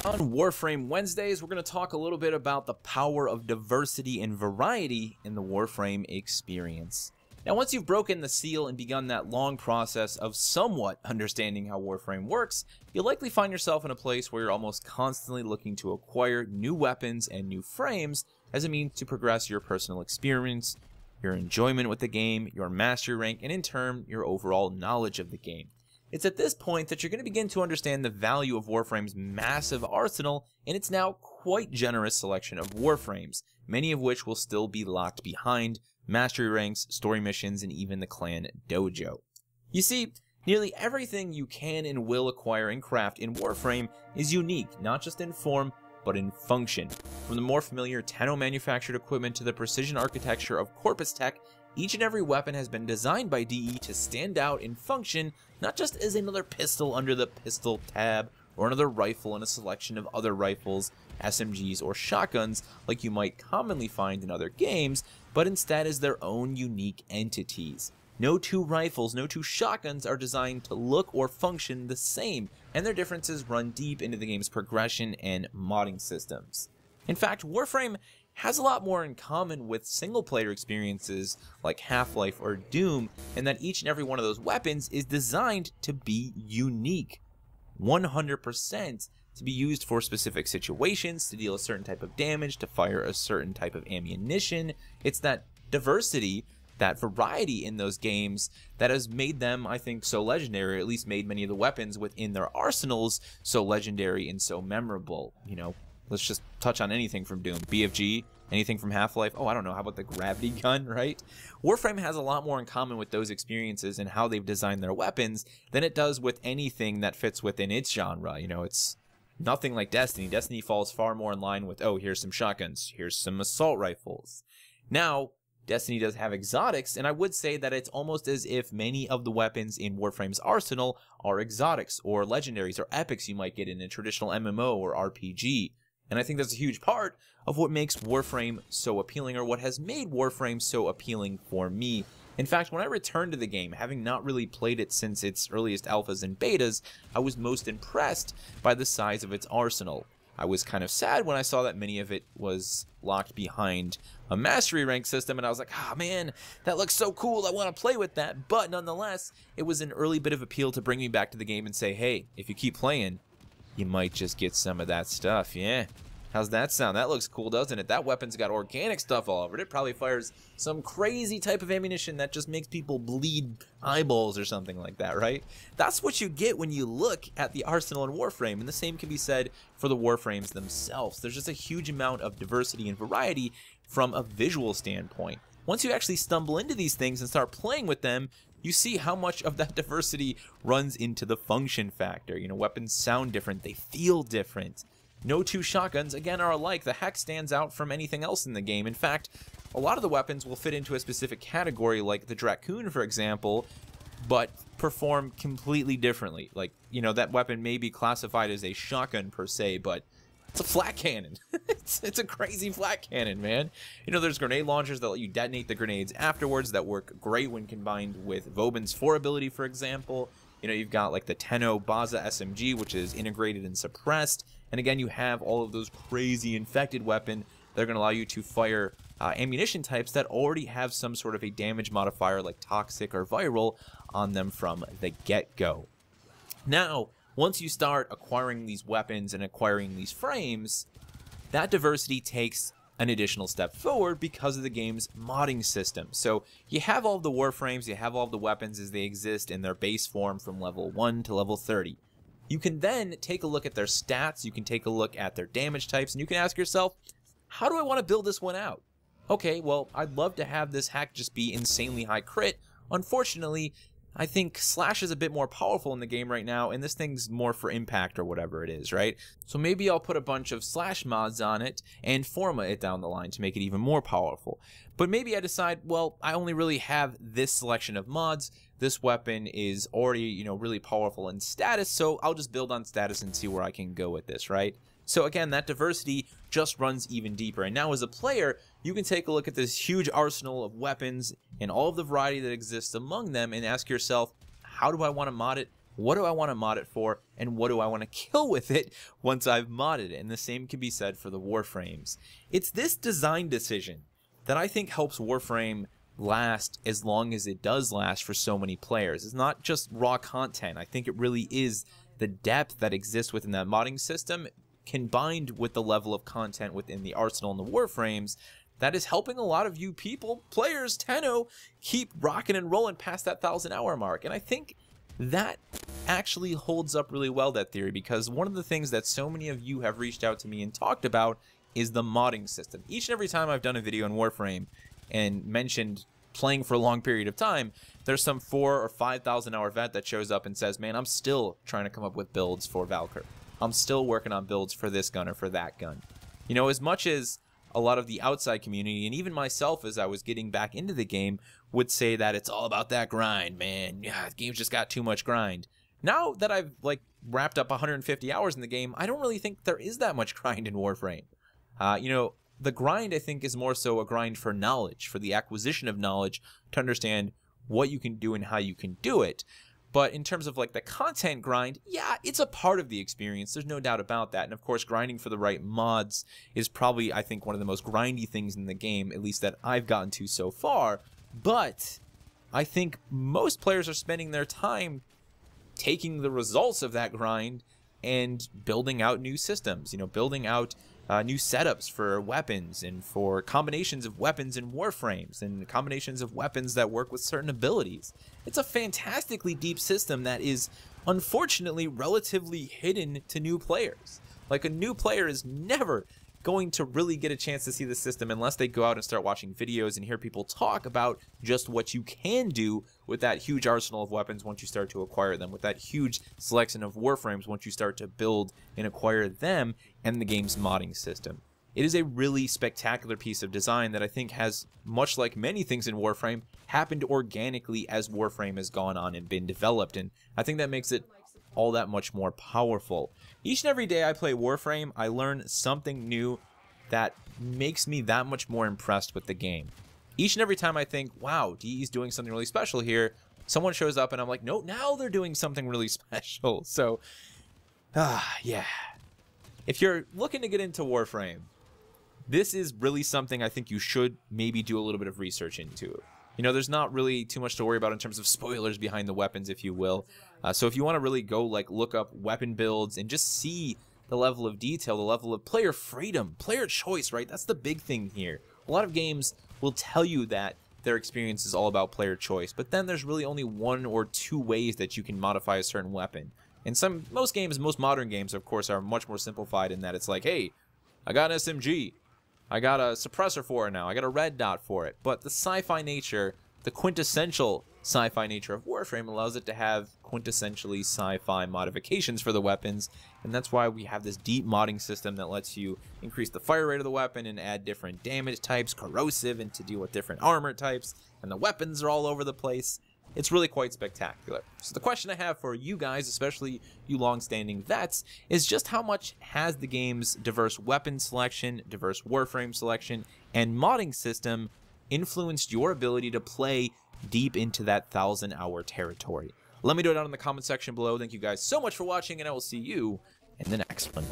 On Warframe Wednesdays, we're going to talk a little bit about the power of diversity and variety in the Warframe experience. Now, once you've broken the seal and begun that long process of somewhat understanding how Warframe works, you'll likely find yourself in a place where you're almost constantly looking to acquire new weapons and new frames as a means to progress your personal experience, your enjoyment with the game, your mastery rank, and in turn, your overall knowledge of the game. It's at this point that you're going to begin to understand the value of Warframe's massive arsenal and its now quite generous selection of Warframes, many of which will still be locked behind mastery ranks, story missions, and even the clan dojo. You see, nearly everything you can and will acquire and craft in Warframe is unique, not just in form, but in function. From the more familiar Tenno manufactured equipment to the precision architecture of Corpus Tech, each and every weapon has been designed by DE to stand out in function, not just as another pistol under the pistol tab, or another rifle in a selection of other rifles, SMGs, or shotguns like you might commonly find in other games, but instead as their own unique entities. No two rifles, no two shotguns are designed to look or function the same, and their differences run deep into the game's progression and modding systems. In fact, Warframe has a lot more in common with single-player experiences like Half-Life or Doom, in that each and every one of those weapons is designed to be unique. 100% to be used for specific situations, to deal a certain type of damage, to fire a certain type of ammunition. It's that diversity, that variety in those games that has made them, I think, so legendary, or at least made many of the weapons within their arsenals so legendary and so memorable. You know, let's just touch on anything from Doom, BFG, anything from Half-Life. Oh, I don't know, how about the gravity gun, right? Warframe has a lot more in common with those experiences and how they've designed their weapons than it does with anything that fits within its genre. You know, it's nothing like Destiny. Destiny falls far more in line with, oh, here's some shotguns, here's some assault rifles. Now, Destiny does have exotics, and I would say that it's almost as if many of the weapons in Warframe's arsenal are exotics, or legendaries, or epics you might get in a traditional MMO or RPG. And I think that's a huge part of what makes Warframe so appealing, or what has made Warframe so appealing for me. In fact, when I returned to the game, having not really played it since its earliest alphas and betas, I was most impressed by the size of its arsenal. I was kind of sad when I saw that many of it was locked behind a mastery rank system, and I was like, ah, man, that looks so cool, I want to play with that. But nonetheless, it was an early bit of appeal to bring me back to the game and say, hey, if you keep playing, you might just get some of that stuff, yeah. How's that sound? That looks cool, doesn't it? That weapon's got organic stuff all over it. It probably fires some crazy type of ammunition that just makes people bleed eyeballs or something like that, right? That's what you get when you look at the arsenal in Warframe, and the same can be said for the Warframes themselves. There's just a huge amount of diversity and variety from a visual standpoint. Once you actually stumble into these things and start playing with them, you see how much of that diversity runs into the function factor. You know, weapons sound different, they feel different. No two shotguns, again, are alike. The hex stands out from anything else in the game. In fact, a lot of the weapons will fit into a specific category, like the Dracoon, for example, but perform completely differently. Like, you know, that weapon may be classified as a shotgun per se, but it's a flat cannon. it's a crazy flat cannon, man. You know, there's grenade launchers that let you detonate the grenades afterwards that work great when combined with Vauban's 4 ability, for example. You know, you've got like the Tenno Baza SMG, which is integrated and suppressed. And again, you have all of those crazy infected weapons that are going to allow you to fire ammunition types that already have some sort of a damage modifier like toxic or viral on them from the get-go. Now, once you start acquiring these weapons and acquiring these frames, that diversity takes an additional step forward because of the game's modding system. So you have all of the Warframes, you have all of the weapons as they exist in their base form from level 1 to level 30. You can then take a look at their stats, you can take a look at their damage types, and you can ask yourself, how do I want to build this one out? Okay, well, I'd love to have this hack just be insanely high crit. Unfortunately, I think Slash is a bit more powerful in the game right now, and this thing's more for impact or whatever it is, right? So maybe I'll put a bunch of Slash mods on it and Forma it down the line to make it even more powerful. But maybe I decide, well, I only really have this selection of mods. This weapon is already, you know, really powerful in status, so I'll just build on status and see where I can go with this, right? So again, that diversity just runs even deeper. And now as a player, you can take a look at this huge arsenal of weapons and all of the variety that exists among them and ask yourself, how do I want to mod it? what do I want to mod it for, and what do I want to kill with it once I've modded it? And the same can be said for the Warframes. It's this design decision that I think helps Warframe last as long as it does last for so many players. It's not just raw content. I think it really is the depth that exists within that modding system combined with the level of content within the arsenal and the Warframes that is helping a lot of you people, players, Tenno, keep rocking and rolling past that 1,000-hour mark. And I think that actually holds up really well, that theory, because one of the things that so many of you have reached out to me and talked about is the modding system. Each and every time I've done a video on Warframe and mentioned playing for a long period of time, there's some 4,000 or 5,000 hour vet that shows up and says, man, I'm still trying to come up with builds for Valkyr. I'm still working on builds for this gun or for that gun. You know, as much as a lot of the outside community, and even myself as I was getting back into the game, would say that it's all about that grind, man. Yeah, the game's just got too much grind. Now that I've wrapped up 150 hours in the game, I don't really think there is that much grind in Warframe. You know, the grind, I think, is more so a grind for knowledge, for the acquisition of knowledge, to understand what you can do and how you can do it. But in terms of the content grind, yeah, it's a part of the experience. There's no doubt about that. And of course, grinding for the right mods is probably, I think, one of the most grindy things in the game, at least that I've gotten to so far. But I think most players are spending their time taking the results of that grind and building out new systems, you know, building out new setups for weapons and for combinations of weapons and Warframes and combinations of weapons that work with certain abilities. It's a fantastically deep system that is unfortunately relatively hidden to new players. Like, a new player is never going to really get a chance to see the system unless they go out and start watching videos and hear people talk about just what you can do with that huge arsenal of weapons once you start to acquire them, with that huge selection of Warframes once you start to build and acquire them, and the game's modding system. It is a really spectacular piece of design that I think has, much like many things in Warframe, happened organically as Warframe has gone on and been developed, and I think that makes it all that much more powerful. Each and every day I play Warframe, I learn something new that makes me that much more impressed with the game. Each and every time I think, wow, DE's doing something really special here, someone shows up and I'm like, no, now they're doing something really special. So, yeah. If you're looking to get into Warframe, this is really something I think you should maybe do a little bit of research into. You know, there's not really too much to worry about in terms of spoilers behind the weapons, if you will. So if you want to really go look up weapon builds and just see the level of detail, the level of player freedom, player choice, right? That's the big thing here. A lot of games will tell you that their experience is all about player choice, but then there's really only 1 or 2 ways that you can modify a certain weapon. And most games, most modern games, of course, are much more simplified in that it's like, hey, I got an SMG. I got a suppressor for it now. I got a red dot for it. But the sci-fi nature, the quintessential sci-fi nature of Warframe allows it to have quintessentially sci-fi modifications for the weapons, and that's why we have this deep modding system that lets you increase the fire rate of the weapon and add different damage types, corrosive, and to deal with different armor types, and the weapons are all over the place. It's really quite spectacular. So the question I have for you guys, especially you long-standing vets, is just how much has the game's diverse weapon selection, diverse Warframe selection, and modding system influenced your ability to play deep into that 1,000-hour territory? Let me know down in the comment section below. Thank you guys so much for watching, and I will see you in the next one.